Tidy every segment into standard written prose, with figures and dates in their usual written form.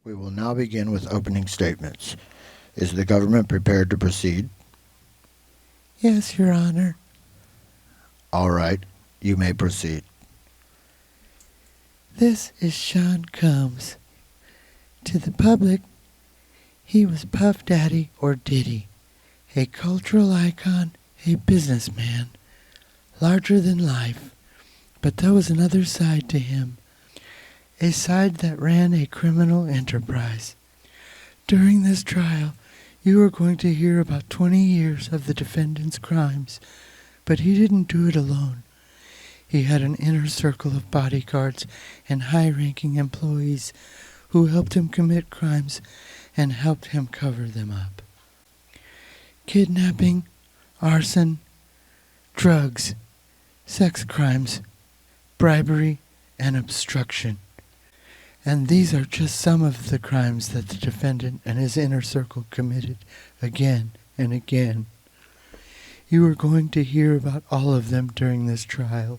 We will now begin with opening statements. Is the government prepared to proceed? Yes, Your Honor. All right, you may proceed. This is Sean Combs. To the public, he was Puff Daddy or Diddy, a cultural icon, a businessman, larger than life. But there was another side to him, a side that ran a criminal enterprise. During this trial, you are going to hear about 20 years of the defendant's crimes, but he didn't do it alone. He had an inner circle of bodyguards and high-ranking employees who helped him commit crimes and helped him cover them up. Kidnapping, arson, drugs, sex crimes, bribery, and obstruction. And these are just some of the crimes that the defendant and his inner circle committed again and again. You are going to hear about all of them during this trial.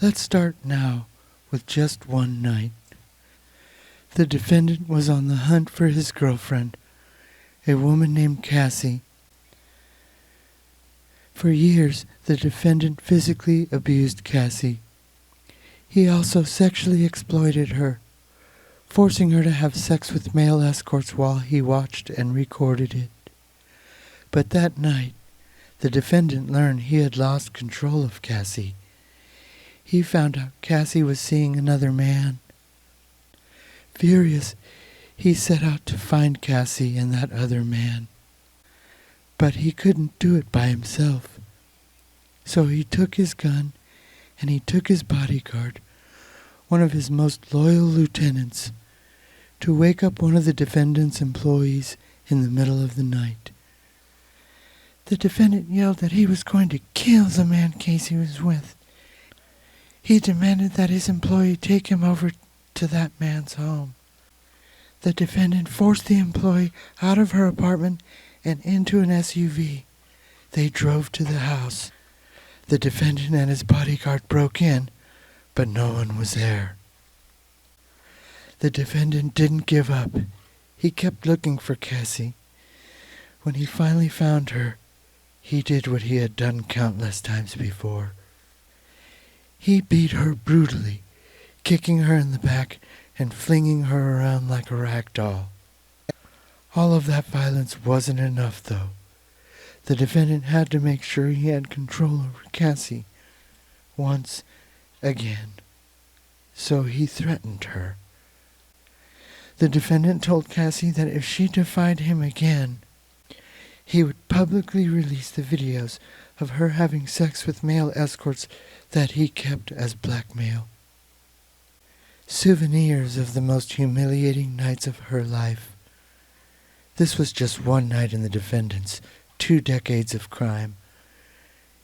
Let's start now with just one night. The defendant was on the hunt for his girlfriend, a woman named Cassie. For years, the defendant physically abused Cassie. He also sexually exploited her, forcing her to have sex with male escorts while he watched and recorded it. But that night, the defendant learned he had lost control of Cassie. He found out Cassie was seeing another man. Furious, he set out to find Cassie and that other man. But he couldn't do it by himself. So he took his gun and he took his bodyguard, one of his most loyal lieutenants, to wake up one of the defendant's employees in the middle of the night. The defendant yelled that he was going to kill the man Casey was with. He demanded that his employee take him over to that man's home. The defendant forced the employee out of her apartment and into an SUV. They drove to the house. The defendant and his bodyguard broke in, but no one was there. The defendant didn't give up. He kept looking for Cassie. When he finally found her, he did what he had done countless times before. He beat her brutally, kicking her in the back and flinging her around like a rag doll. All of that violence wasn't enough, though. The defendant had to make sure he had control over Cassie once again. So he threatened her. The defendant told Cassie that if she defied him again, he would publicly release the videos of her having sex with male escorts that he kept as blackmail. Souvenirs of the most humiliating nights of her life. This was just one night in the defendant's 2 decades of crime.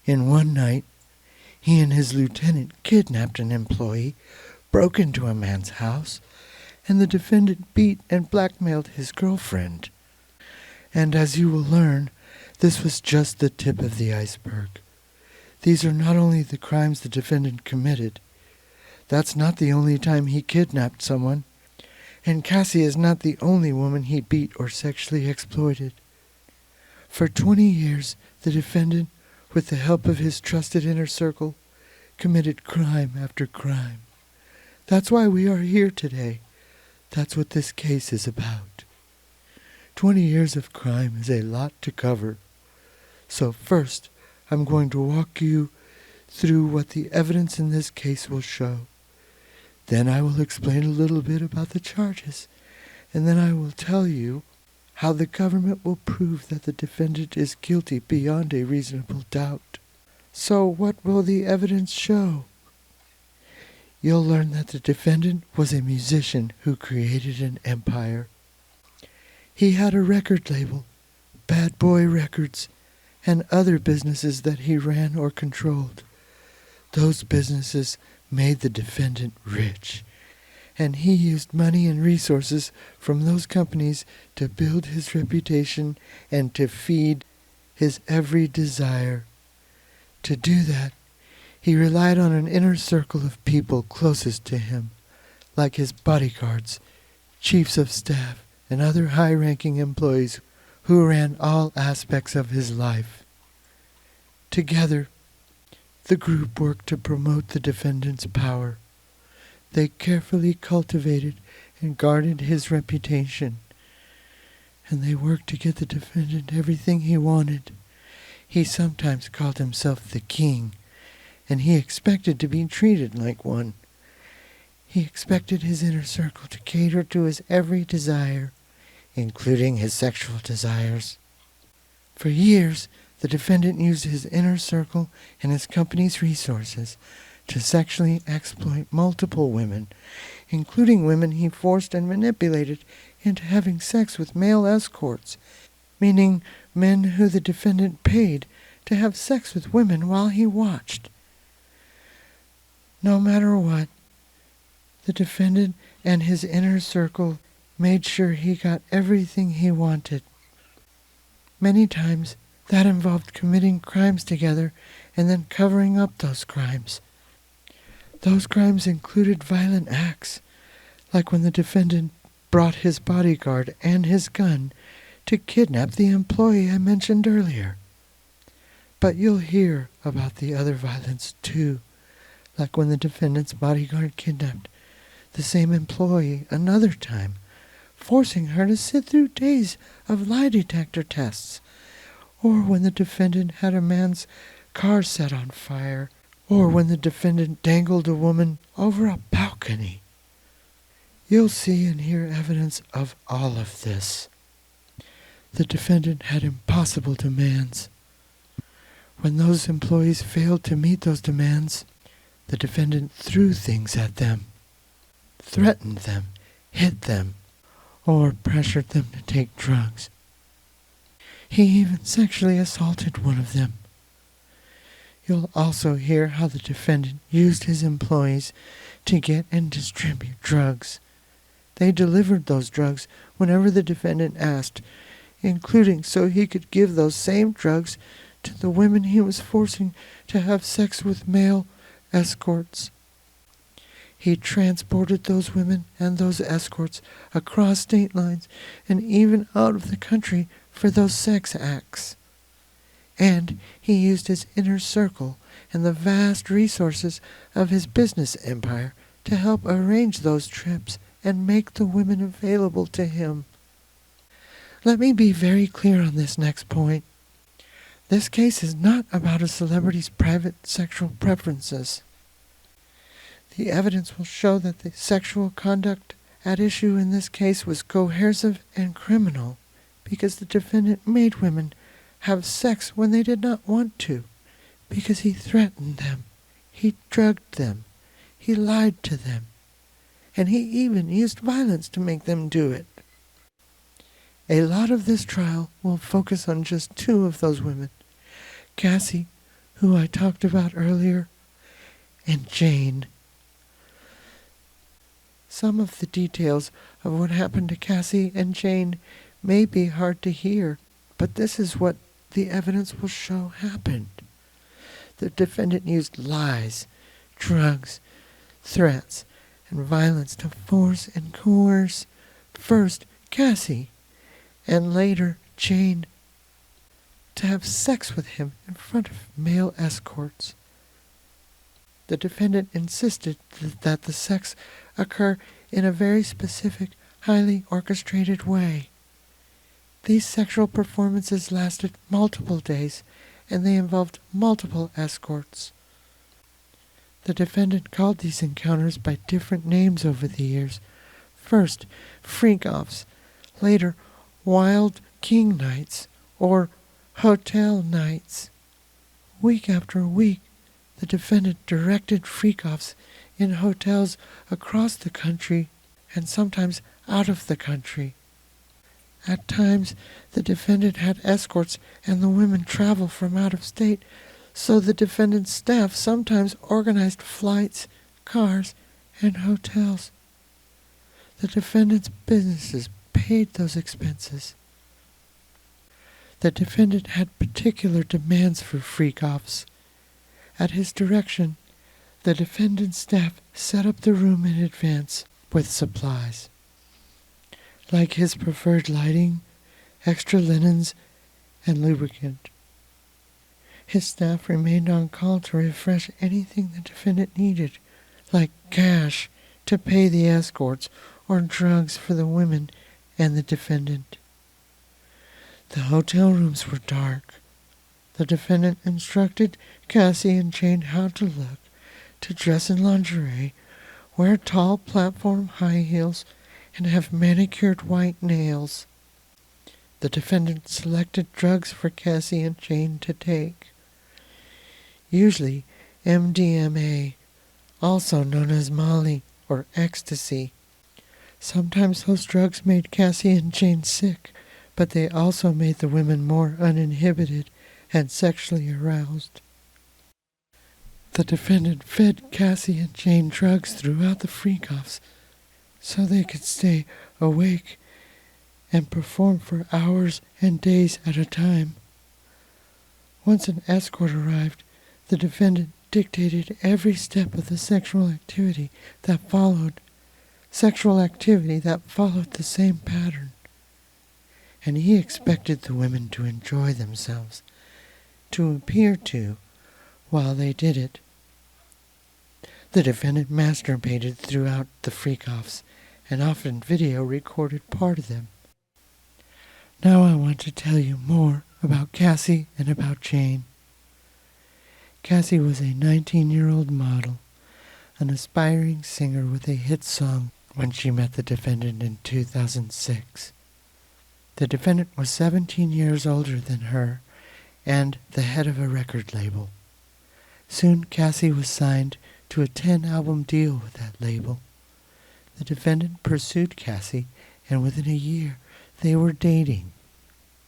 In one night, he and his lieutenant kidnapped an employee, broke into a man's house, and the defendant beat and blackmailed his girlfriend. And as you will learn, this was just the tip of the iceberg. These are not only the crimes the defendant committed. That's not the only time he kidnapped someone. And Cassie is not the only woman he beat or sexually exploited. For 20 years, the defendant, with the help of his trusted inner circle, committed crime after crime. That's why we are here today. That's what this case is about. 20 years of crime is a lot to cover. So first, I'm going to walk you through what the evidence in this case will show. Then I will explain a little bit about the charges, and then I will tell you how the government will prove that the defendant is guilty beyond a reasonable doubt. So what will the evidence show? You'll learn that the defendant was a musician who created an empire. He had a record label, Bad Boy Records, and other businesses that he ran or controlled. Those businesses made the defendant rich, and he used money and resources from those companies to build his reputation and to feed his every desire. To do that, he relied on an inner circle of people closest to him, like his bodyguards, chiefs of staff, and other high-ranking employees who ran all aspects of his life. Together, the group worked to promote the defendant's power. They carefully cultivated and guarded his reputation, and they worked to get the defendant everything he wanted. He sometimes called himself the king, and he expected to be treated like one. He expected his inner circle to cater to his every desire, including his sexual desires. For years, the defendant used his inner circle and his company's resources to sexually exploit multiple women, including women he forced and manipulated into having sex with male escorts, meaning men who the defendant paid to have sex with women while he watched. No matter what, the defendant and his inner circle made sure he got everything he wanted. Many times, that involved committing crimes together and then covering up those crimes. Those crimes included violent acts, like when the defendant brought his bodyguard and his gun to kidnap the employee I mentioned earlier. But you'll hear about the other violence too, like when the defendant's bodyguard kidnapped the same employee another time, forcing her to sit through days of lie detector tests, or when the defendant had a man's car set on fire, or when the defendant dangled a woman over a balcony. You'll see and hear evidence of all of this. The defendant had impossible demands. When those employees failed to meet those demands, the defendant threw things at them, threatened them, hit them, or pressured them to take drugs. He even sexually assaulted one of them. You'll also hear how the defendant used his employees to get and distribute drugs. They delivered those drugs whenever the defendant asked, including so he could give those same drugs to the women he was forcing to have sex with male escorts. He transported those women and those escorts across state lines and even out of the country for those sex acts. And he used his inner circle and the vast resources of his business empire to help arrange those trips and make the women available to him. Let me be very clear on this next point. This case is not about a celebrity's private sexual preferences. The evidence will show that the sexual conduct at issue in this case was coercive and criminal because the defendant made women have sex when they did not want to, because he threatened them, he drugged them, he lied to them, and he even used violence to make them do it. A lot of this trial will focus on just two of those women, Cassie, who I talked about earlier, and Jane. Some of the details of what happened to Cassie and Jane may be hard to hear, but this is what the evidence will show happened. The defendant used lies, drugs, threats, and violence to force and coerce first Cassie and later Jane to have sex with him in front of male escorts. The defendant insisted that the sex occur in a very specific, highly orchestrated way. These sexual performances lasted multiple days, and they involved multiple escorts. The defendant called these encounters by different names over the years. First, freak-offs, later, wild king nights, or hotel nights. Week after week, the defendant directed freak-offs in hotels across the country and sometimes out of the country. At times, the defendant had escorts and the women travel from out of state, so the defendant's staff sometimes organized flights, cars, and hotels. The defendant's businesses paid those expenses. The defendant had particular demands for freak-offs. At his direction, the defendant's staff set up the room in advance with supplies. like his preferred lighting, extra linens, and lubricant. His staff remained on call to refresh anything the defendant needed, like cash to pay the escorts or drugs for the women and the defendant. The hotel rooms were dark. The defendant instructed Cassie and Jane how to look, to dress in lingerie, wear tall platform high heels, and have manicured white nails. The defendant selected drugs for Cassie and Jane to take. Usually MDMA, also known as Molly or ecstasy. Sometimes those drugs made Cassie and Jane sick, but they also made the women more uninhibited and sexually aroused. The defendant fed Cassie and Jane drugs throughout the freak-offs so they could stay awake and perform for hours and days at a time. Once an escort arrived, the defendant dictated every step of the sexual activity that followed the same pattern. And he expected the women to enjoy themselves, to appear to, while they did it. The defendant masturbated throughout the freak-offs and often video recorded part of them. Now I want to tell you more about Cassie and about Jane. Cassie was a 19-year-old model, an aspiring singer with a hit song when she met the defendant in 2006. The defendant was 17 years older than her and the head of a record label. Soon Cassie was signed to a 10-album deal with that label. The defendant pursued Cassie, and within a year they were dating.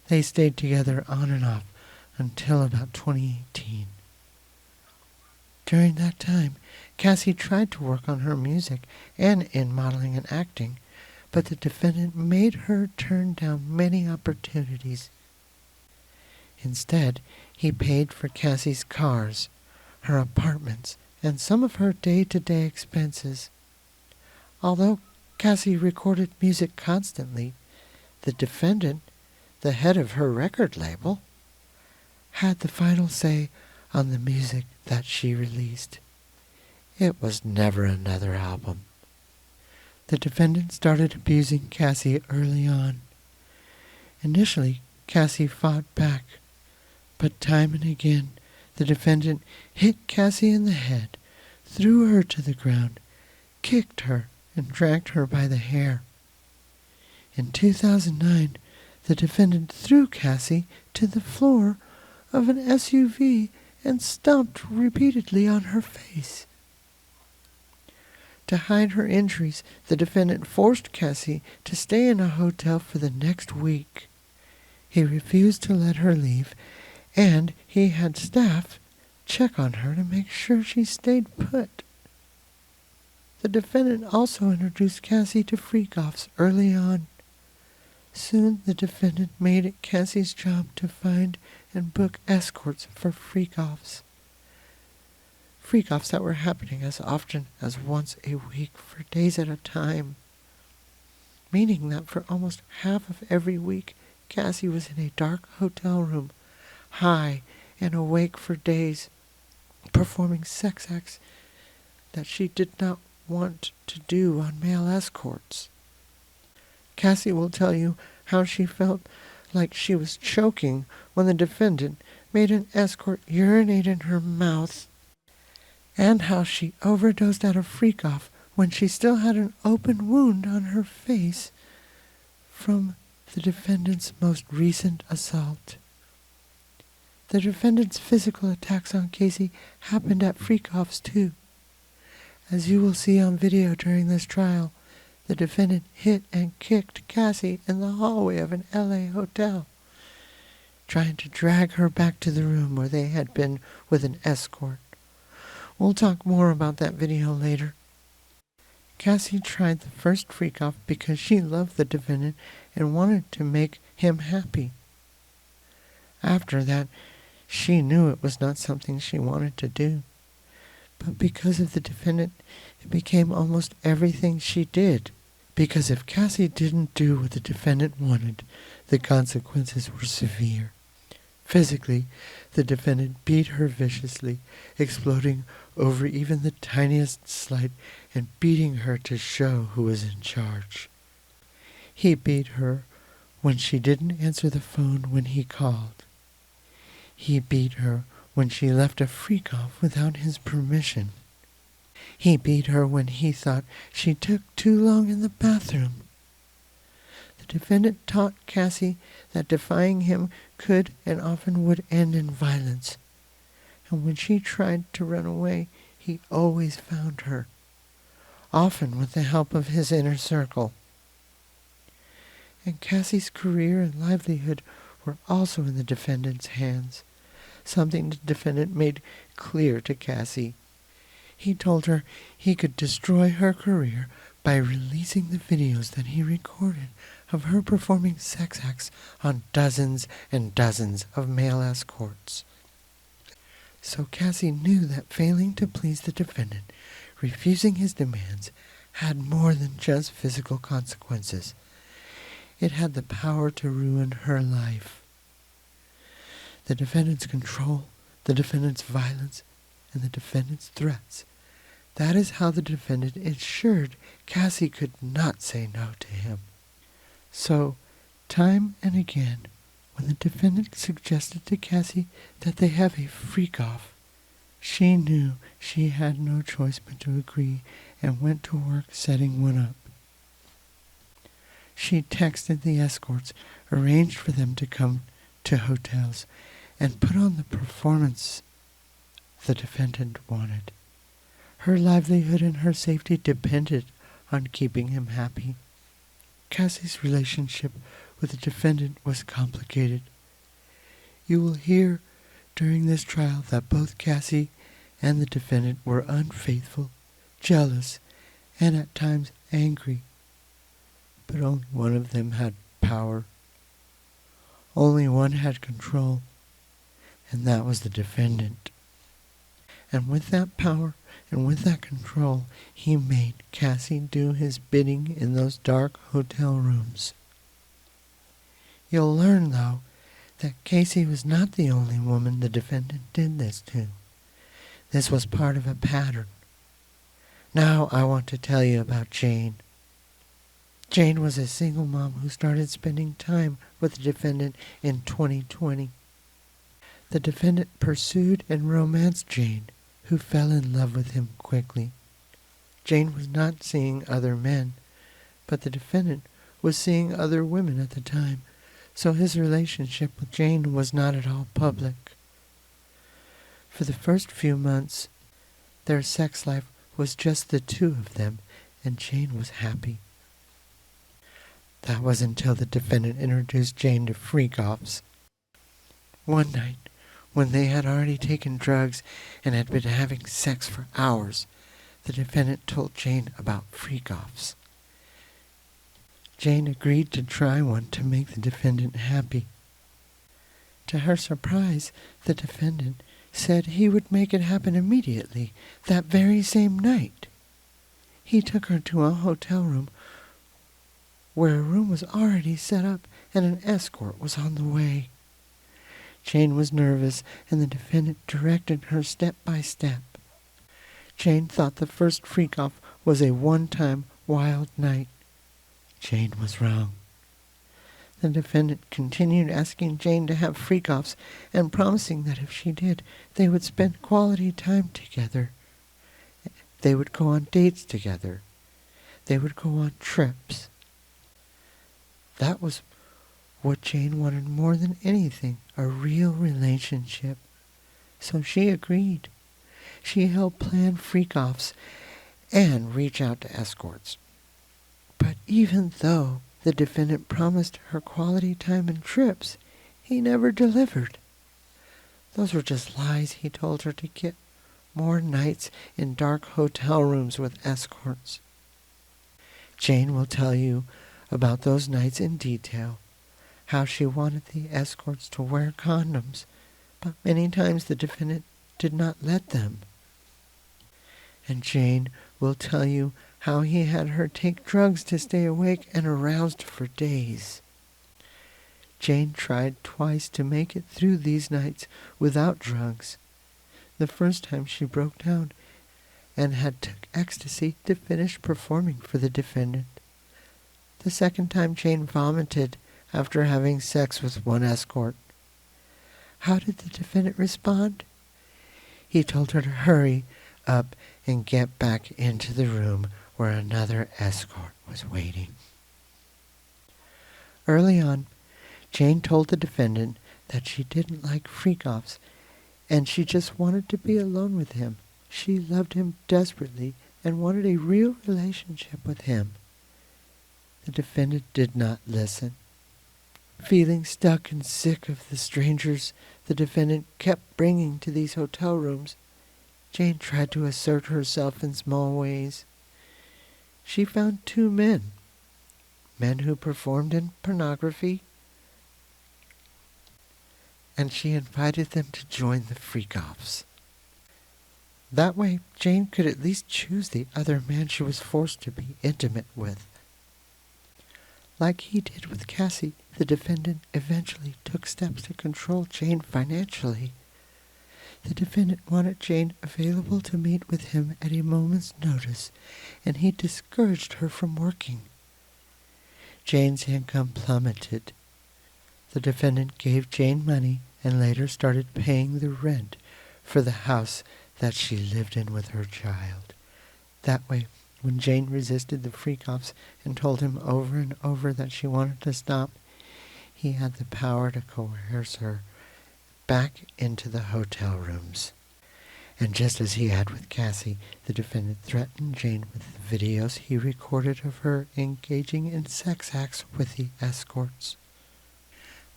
They stayed together on and off until about 2018. During that time, Cassie tried to work on her music and in modeling and acting, but the defendant made her turn down many opportunities. Instead, he paid for Cassie's cars, her apartments, and some of her day-to-day expenses. Although Cassie recorded music constantly, the defendant, the head of her record label, had the final say on the music that she released. It was never another album. The defendant started abusing Cassie early on. Initially, Cassie fought back, but time and again, the defendant hit Cassie in the head, threw her to the ground, kicked her, and dragged her by the hair. In 2009, the defendant threw Cassie to the floor of an SUV and stomped repeatedly on her face. To hide her injuries, the defendant forced Cassie to stay in a hotel for the next week. He refused to let her leave, and he had staff check on her to make sure she stayed put. The defendant also introduced Cassie to freak-offs early on. Soon the defendant made it Cassie's job to find and book escorts for freak-offs. Freak-offs that were happening as often as once a week for days at a time, meaning that for almost half of every week, Cassie was in a dark hotel room, high and awake for days, performing sex acts that she did not want to do on male escorts. Cassie will tell you how she felt like she was choking when the defendant made an escort urinate in her mouth, and how she overdosed at a freak-off when she still had an open wound on her face from the defendant's most recent assault. The defendant's physical attacks on Cassie happened at freak-offs too. As you will see on video during this trial, the defendant hit and kicked Cassie in the hallway of an LA hotel, trying to drag her back to the room where they had been with an escort. We'll talk more about that video later. Cassie tried the first freak-off because she loved the defendant and wanted to make him happy. After that, she knew it was not something she wanted to do. But because of the defendant, it became almost everything she did, because if Cassie didn't do what the defendant wanted, the consequences were severe. Physically, the defendant beat her viciously, exploding over even the tiniest slight and beating her to show who was in charge. He beat her when she didn't answer the phone when he called. He beat her when she left a freak off without his permission. He beat her when he thought she took too long in the bathroom. The defendant taught Cassie that defying him could and often would end in violence. And when she tried to run away, he always found her, often with the help of his inner circle. And Cassie's career and livelihood were also in the defendant's hands, something the defendant made clear to Cassie. He told her he could destroy her career by releasing the videos that he recorded of her performing sex acts on dozens and dozens of male escorts. So Cassie knew that failing to please the defendant, refusing his demands, had more than just physical consequences. It had the power to ruin her life. The defendant's control, the defendant's violence, and the defendant's threats. That is how the defendant ensured Cassie could not say no to him. So, time and again, when the defendant suggested to Cassie that they have a freak-off, she knew she had no choice but to agree and went to work setting one up. She texted the escorts, arranged for them to come to hotels, and put on the performance the defendant wanted. Her livelihood and her safety depended on keeping him happy. Cassie's relationship with the defendant was complicated. You will hear during this trial that both Cassie and the defendant were unfaithful, jealous, and at times angry. But only one of them had power. Only one had control, and that was the defendant. And with that power and with that control, he made Cassie do his bidding in those dark hotel rooms. You'll learn, though, that Cassie was not the only woman the defendant did this to. This was part of a pattern. Now I want to tell you about Jane. Jane was a single mom who started spending time with the defendant in 2020. The defendant pursued and romanced Jane, who fell in love with him quickly. Jane was not seeing other men, but the defendant was seeing other women at the time, so his relationship with Jane was not at all public. For the first few months, their sex life was just the two of them, and Jane was happy. That was until the defendant introduced Jane to freak-offs. One night, when they had already taken drugs and had been having sex for hours, the defendant told Jane about freak-offs. Jane agreed to try one to make the defendant happy. To her surprise, the defendant said he would make it happen immediately, that very same night. He took her to a hotel room where a room was already set up and an escort was on the way. Jane was nervous, and the defendant directed her step by step. Jane thought the first freak-off was a one-time wild night. Jane was wrong. The defendant continued asking Jane to have freak-offs and promising that if she did, they would spend quality time together. They would go on dates together. They would go on trips. That was what Jane wanted more than anything, a real relationship. So she agreed. She helped plan freak-offs and reach out to escorts. But even though the defendant promised her quality time and trips, he never delivered. Those were just lies he told her to get more nights in dark hotel rooms with escorts. Jane will tell you about those nights in detail, how she wanted the escorts to wear condoms, but many times the defendant did not let them. And Jane will tell you how he had her take drugs to stay awake and aroused for days. Jane tried twice to make it through these nights without drugs. The first time she broke down and had took ecstasy to finish performing for the defendant. The second time Jane vomited after having sex with one escort. How did the defendant respond? He told her to hurry up and get back into the room where another escort was waiting. Early on, Jane told the defendant that she didn't like freak-offs and she just wanted to be alone with him. She loved him desperately and wanted a real relationship with him. The defendant did not listen. Feeling stuck and sick of the strangers the defendant kept bringing to these hotel rooms, Jane tried to assert herself in small ways. She found 2 men who performed in pornography, and she invited them to join the freak-offs. That way, Jane could at least choose the other man she was forced to be intimate with. Like he did with Cassie, the defendant eventually took steps to control Jane financially. The defendant wanted Jane available to meet with him at a moment's notice, and he discouraged her from working. Jane's income plummeted. The defendant gave Jane money and later started paying the rent for the house that she lived in with her child. That way, when Jane resisted the freak-offs and told him over and over that she wanted to stop, he had the power to coerce her back into the hotel rooms. And just as he had with Cassie, the defendant threatened Jane with the videos he recorded of her engaging in sex acts with the escorts.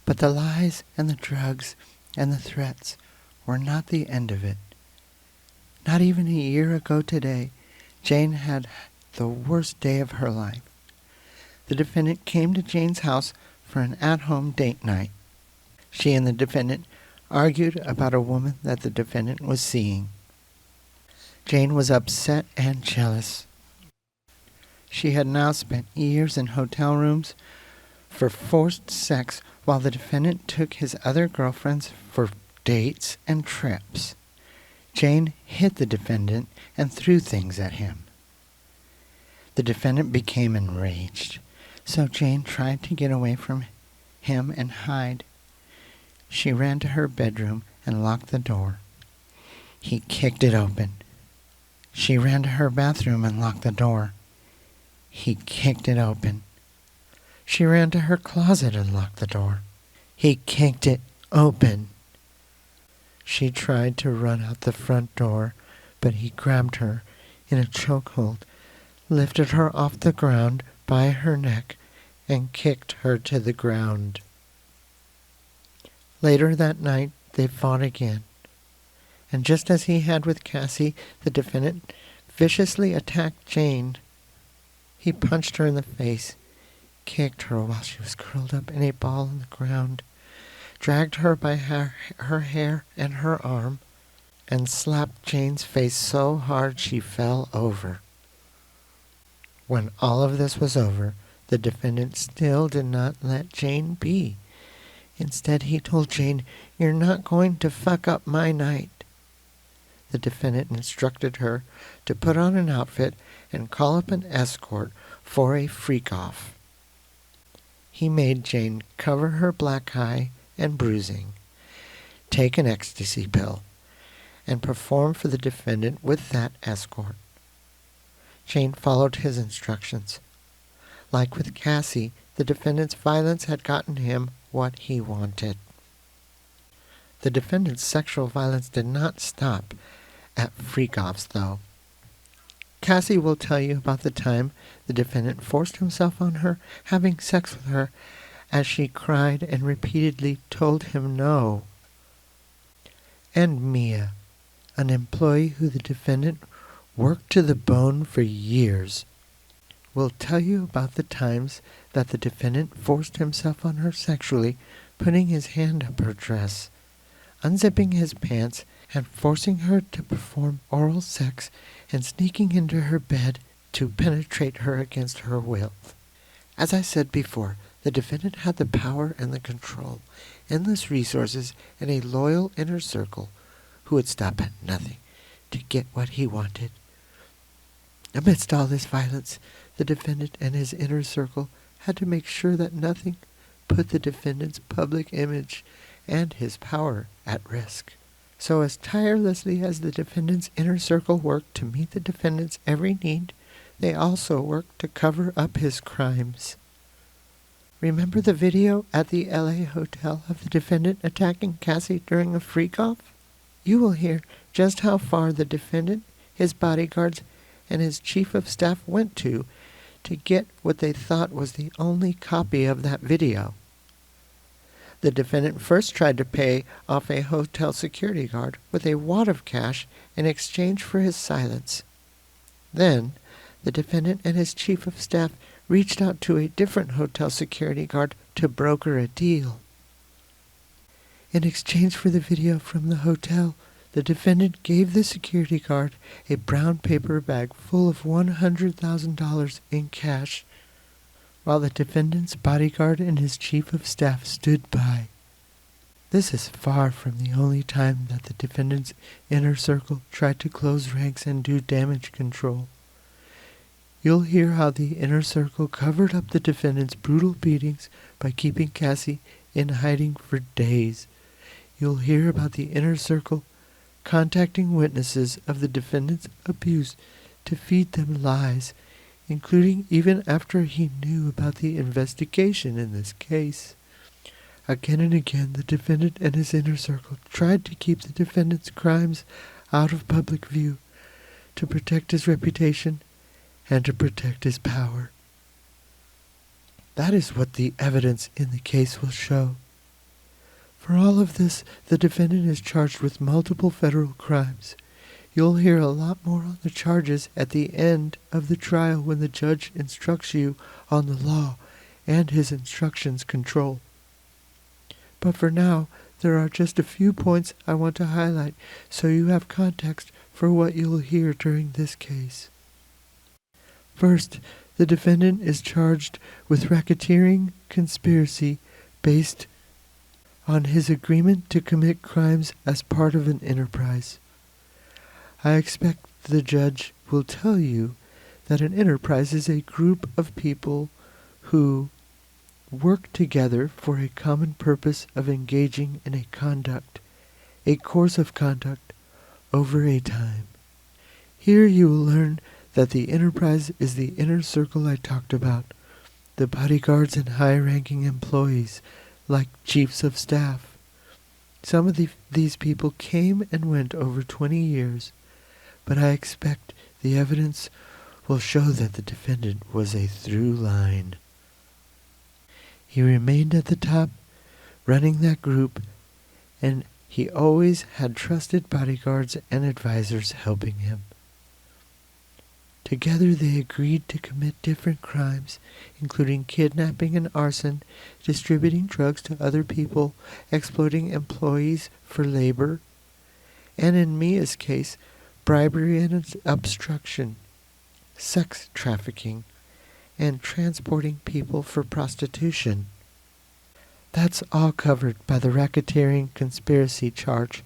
But the lies and the drugs and the threats were not the end of it. Not even a year ago today, Jane had the worst day of her life. The defendant came to Jane's house for an at-home date night. She and the defendant argued about a woman that the defendant was seeing. Jane was upset and jealous. She had now spent years in hotel rooms for forced sex while the defendant took his other girlfriends for dates and trips. Jane hit the defendant and threw things at him. The defendant became enraged, so Jane tried to get away from him and hide. She ran to her bedroom and locked the door. He kicked it open. She ran to her bathroom and locked the door. He kicked it open. She ran to her closet and locked the door. He kicked it open. She tried to run out the front door, but he grabbed her in a chokehold, lifted her off the ground by her neck, and kicked her to the ground. Later that night, they fought again, and just as he had with Cassie, the defendant viciously attacked Jane. He punched her in the face, kicked her while she was curled up in a ball on the ground, dragged her by her hair and her arm, and slapped Jane's face so hard she fell over. When all of this was over, the defendant still did not let Jane be. Instead, he told Jane, "You're not going to fuck up my night." The defendant instructed her to put on an outfit and call up an escort for a freak-off. He made Jane cover her black eye and bruising, take an ecstasy pill, and perform for the defendant with that escort. Jane followed his instructions. Like with Cassie, the defendant's violence had gotten him what he wanted. The defendant's sexual violence did not stop at freak-offs, though. Cassie will tell you about the time the defendant forced himself on her, having sex with her, as she cried and repeatedly told him no. And Mia, an employee who the defendant worked to the bone for years, will tell you about the times that the defendant forced himself on her sexually, putting his hand up her dress, unzipping his pants, and forcing her to perform oral sex and sneaking into her bed to penetrate her against her will. As I said before, the defendant had the power and the control, endless resources, and a loyal inner circle who would stop at nothing to get what he wanted. Amidst all this violence, the defendant and his inner circle had to make sure that nothing put the defendant's public image and his power at risk. So as tirelessly as the defendant's inner circle worked to meet the defendant's every need, they also worked to cover up his crimes. Remember the video at the LA hotel of the defendant attacking Cassie during a freak-off? You will hear just how far the defendant, his bodyguards, and his chief of staff went to get what they thought was the only copy of that video. The defendant first tried to pay off a hotel security guard with a wad of cash in exchange for his silence. Then, the defendant and his chief of staff reached out to a different hotel security guard to broker a deal. In exchange for the video from the hotel, the defendant gave the security guard a brown paper bag full of $100,000 in cash, while the defendant's bodyguard and his chief of staff stood by. This is far from the only time that the defendant's inner circle tried to close ranks and do damage control. You'll hear how the inner circle covered up the defendant's brutal beatings by keeping Cassie in hiding for days. You'll hear about the inner circle contacting witnesses of the defendant's abuse to feed them lies, including even after he knew about the investigation in this case. Again and again, the defendant and his inner circle tried to keep the defendant's crimes out of public view, to protect his reputation and to protect his power. That is what the evidence in the case will show. For all of this, the defendant is charged with multiple federal crimes. You'll hear a lot more on the charges at the end of the trial when the judge instructs you on the law and his instructions control. But for now, there are just a few points I want to highlight so you have context for what you'll hear during this case. First, the defendant is charged with racketeering conspiracy based on his agreement to commit crimes as part of an enterprise. I expect the judge will tell you that an enterprise is a group of people who work together for a common purpose of engaging in a course of conduct, over a time. Here you will learn that the enterprise is the inner circle I talked about, the bodyguards and high-ranking employees, like chiefs of staff. Some of these people came and went over 20 years, but I expect the evidence will show that the defendant was a through line. He remained at the top, running that group, and he always had trusted bodyguards and advisors helping him. Together they agreed to commit different crimes, including kidnapping and arson, distributing drugs to other people, exploiting employees for labor, and in Mia's case, bribery and obstruction, sex trafficking, and transporting people for prostitution. That's all covered by the racketeering conspiracy charge.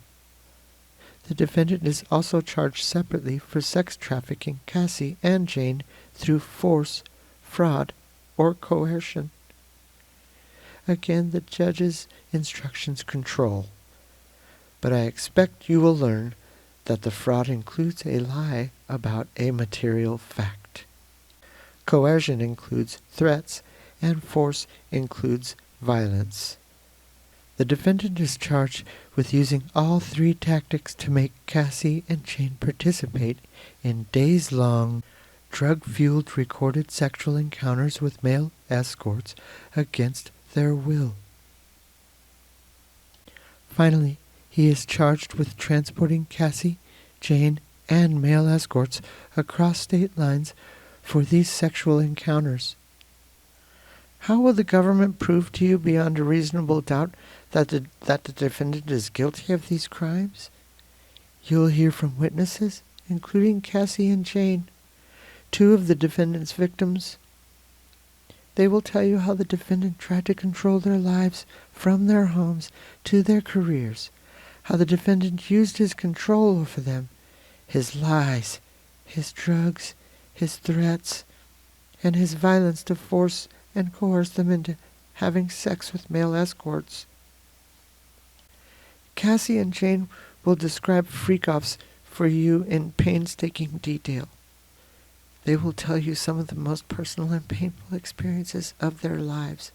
The defendant is also charged separately for sex trafficking Cassie and Jane through force, fraud, or coercion. Again, the judge's instructions control, but I expect you will learn that the fraud includes a lie about a material fact. Coercion includes threats, and force includes violence. The defendant is charged with using all three tactics to make Cassie and Jane participate in days-long, drug-fueled recorded sexual encounters with male escorts against their will. Finally, he is charged with transporting Cassie, Jane, and male escorts across state lines for these sexual encounters. How will the government prove to you beyond a reasonable doubt that the defendant is guilty of these crimes? You'll hear from witnesses, including Cassie and Jane. two of the defendant's victims. They will tell you how the defendant tried to control their lives from their homes to their careers, how the defendant used his control over them, his lies, his drugs, his threats, and his violence to force and coerce them into having sex with male escorts. Cassie and Jane will describe freak-offs for you in painstaking detail. They will tell you some of the most personal and painful experiences of their lives.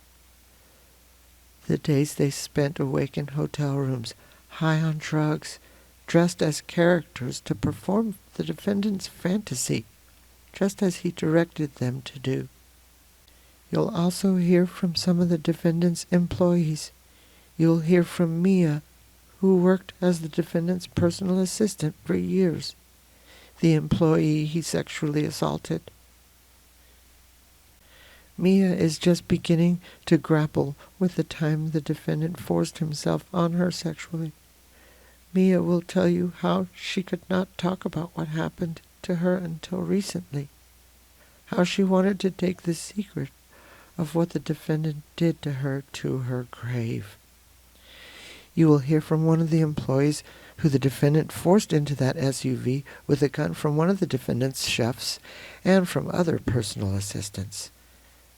The days they spent awake in hotel rooms, high on drugs, dressed as characters to perform the defendant's fantasy, just as he directed them to do. You'll also hear from some of the defendant's employees. You'll hear from Mia, who worked as the defendant's personal assistant for years, the employee he sexually assaulted. Mia is just beginning to grapple with the time the defendant forced himself on her sexually. Mia will tell you how she could not talk about what happened to her until recently, how she wanted to take the secret of what the defendant did to her grave. You will hear from one of the employees who the defendant forced into that SUV with a gun from one of the defendant's chefs and from other personal assistants.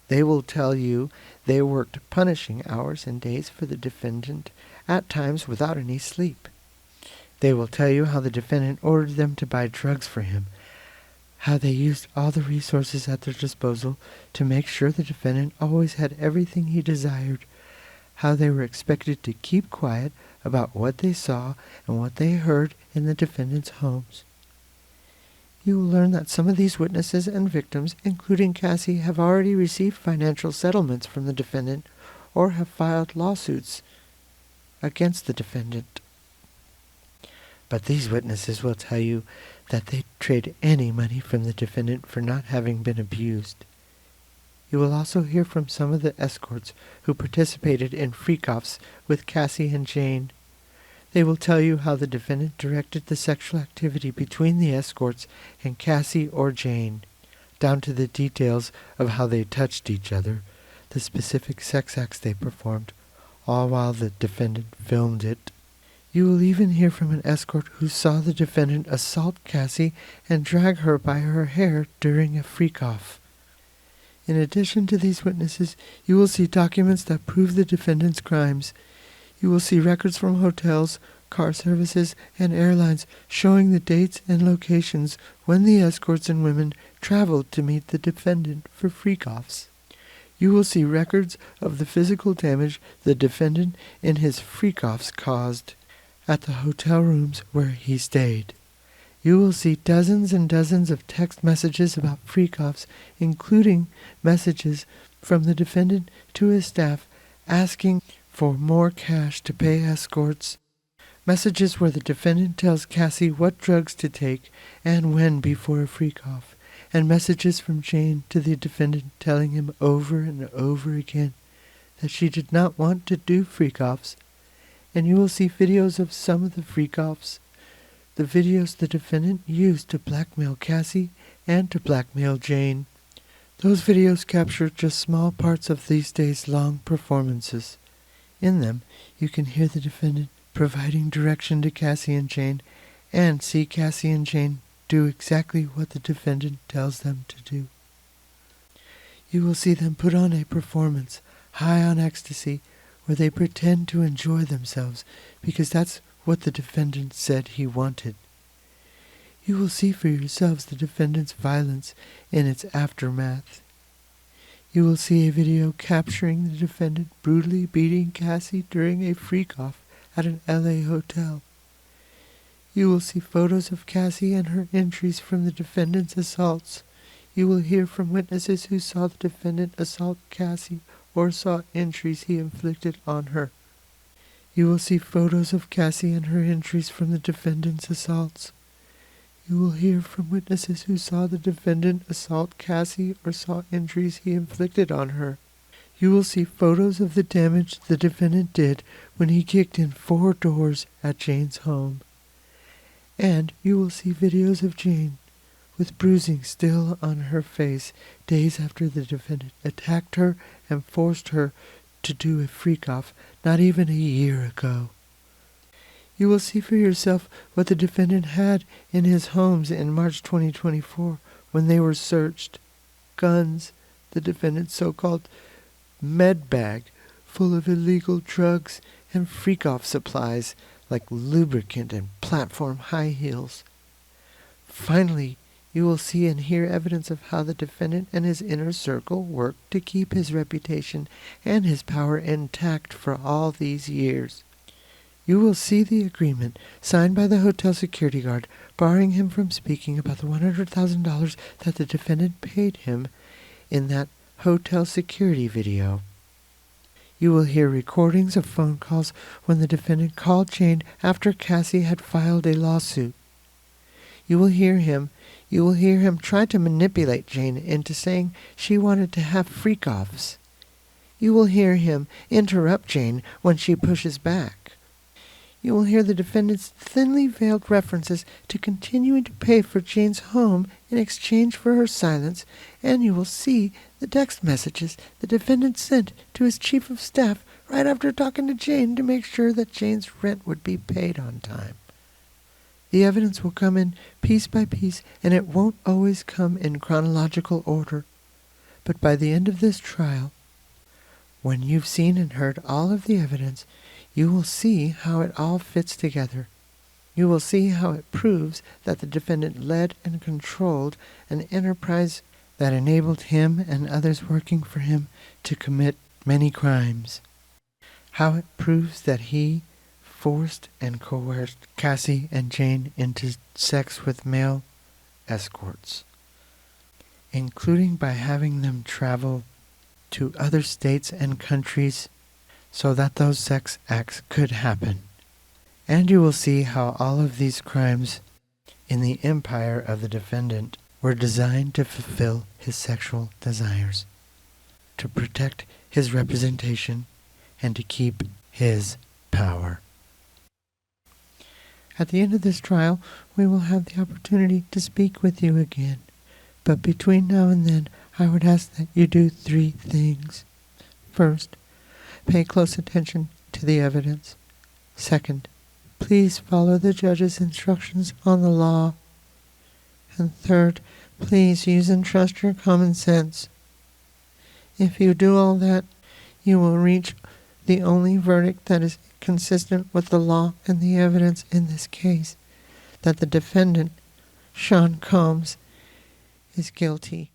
They will tell you they worked punishing hours and days for the defendant, at times without any sleep. They will tell you how the defendant ordered them to buy drugs for him, how they used all the resources at their disposal to make sure the defendant always had everything he desired, how they were expected to keep quiet about what they saw and what they heard in the defendant's homes. You will learn that some of these witnesses and victims, including Cassie, have already received financial settlements from the defendant or have filed lawsuits against the defendant. But these witnesses will tell you that they'd trade any money from the defendant for not having been abused. You will also hear from some of the escorts who participated in freak-offs with Cassie and Jane. They will tell you how the defendant directed the sexual activity between the escorts and Cassie or Jane, down to the details of how they touched each other, the specific sex acts they performed, all while the defendant filmed it. You will even hear from an escort who saw the defendant assault Cassie and drag her by her hair during a freak-off. In addition to these witnesses, you will see documents that prove the defendant's crimes. You will see records from hotels, car services, and airlines showing the dates and locations when the escorts and women traveled to meet the defendant for freak-offs. You will see records of the physical damage the defendant in his freak-offs caused at the hotel rooms where he stayed. You will see dozens and dozens of text messages about freak-offs, including messages from the defendant to his staff asking for more cash to pay escorts, messages where the defendant tells Cassie what drugs to take and when before a freak-off, and messages from Jane to the defendant telling him over and over again that she did not want to do freak-offs. And you will see videos of some of the freak-offs, the videos the defendant used to blackmail Cassie and to blackmail Jane. Those videos capture just small parts of these days' long performances. In them, you can hear the defendant providing direction to Cassie and Jane, and see Cassie and Jane do exactly what the defendant tells them to do. You will see them put on a performance, high on ecstasy, where they pretend to enjoy themselves, because that's what the defendant said he wanted. You will see for yourselves the defendant's violence in its aftermath. You will see a video capturing the defendant brutally beating Cassie during a freak-off at an LA hotel. You will see photos of Cassie and her injuries from the defendant's assaults. You will hear from witnesses who saw the defendant assault Cassie or saw injuries he inflicted on her. You will see photos of Cassie and her injuries from the defendant's assaults. You will hear from witnesses who saw the defendant assault Cassie or saw injuries he inflicted on her. You will see photos of the damage the defendant did when he kicked in 4 doors at Jane's home. And you will see videos of Jane with bruising still on her face days after the defendant attacked her and forced her to do a freak-off not even a year ago. You will see for yourself what the defendant had in his homes in March 2024 when they were searched. Guns, the defendant's so-called med bag full of illegal drugs, and freak-off supplies like lubricant and platform high heels. Finally, you will see and hear evidence of how the defendant and his inner circle worked to keep his reputation and his power intact for all these years. You will see the agreement signed by the hotel security guard barring him from speaking about the $100,000 that the defendant paid him in that hotel security video. You will hear recordings of phone calls when the defendant called Jane after Cassie had filed a lawsuit. You will hear him try to manipulate Jane into saying she wanted to have freak-offs. You will hear him interrupt Jane when she pushes back. You will hear the defendant's thinly veiled references to continuing to pay for Jane's home in exchange for her silence, and you will see the text messages the defendant sent to his chief of staff right after talking to Jane to make sure that Jane's rent would be paid on time. The evidence will come in piece by piece, and it won't always come in chronological order. But by the end of this trial, when you've seen and heard all of the evidence, you will see how it all fits together. You will see how it proves that the defendant led and controlled an enterprise that enabled him and others working for him to commit many crimes. How it proves that he forced and coerced Cassie and Jane into sex with male escorts, including by having them travel to other states and countries so that those sex acts could happen. And you will see how all of these crimes in the empire of the defendant were designed to fulfill his sexual desires, to protect his representation, and to keep his power. At the end of this trial, we will have the opportunity to speak with you again. But between now and then, I would ask that you do 3 things. First, pay close attention to the evidence. Second, please follow the judge's instructions on the law. And third, please use and trust your common sense. If you do all that, you will reach the only verdict that is consistent with the law and the evidence in this case, that the defendant, Sean Combs, is guilty.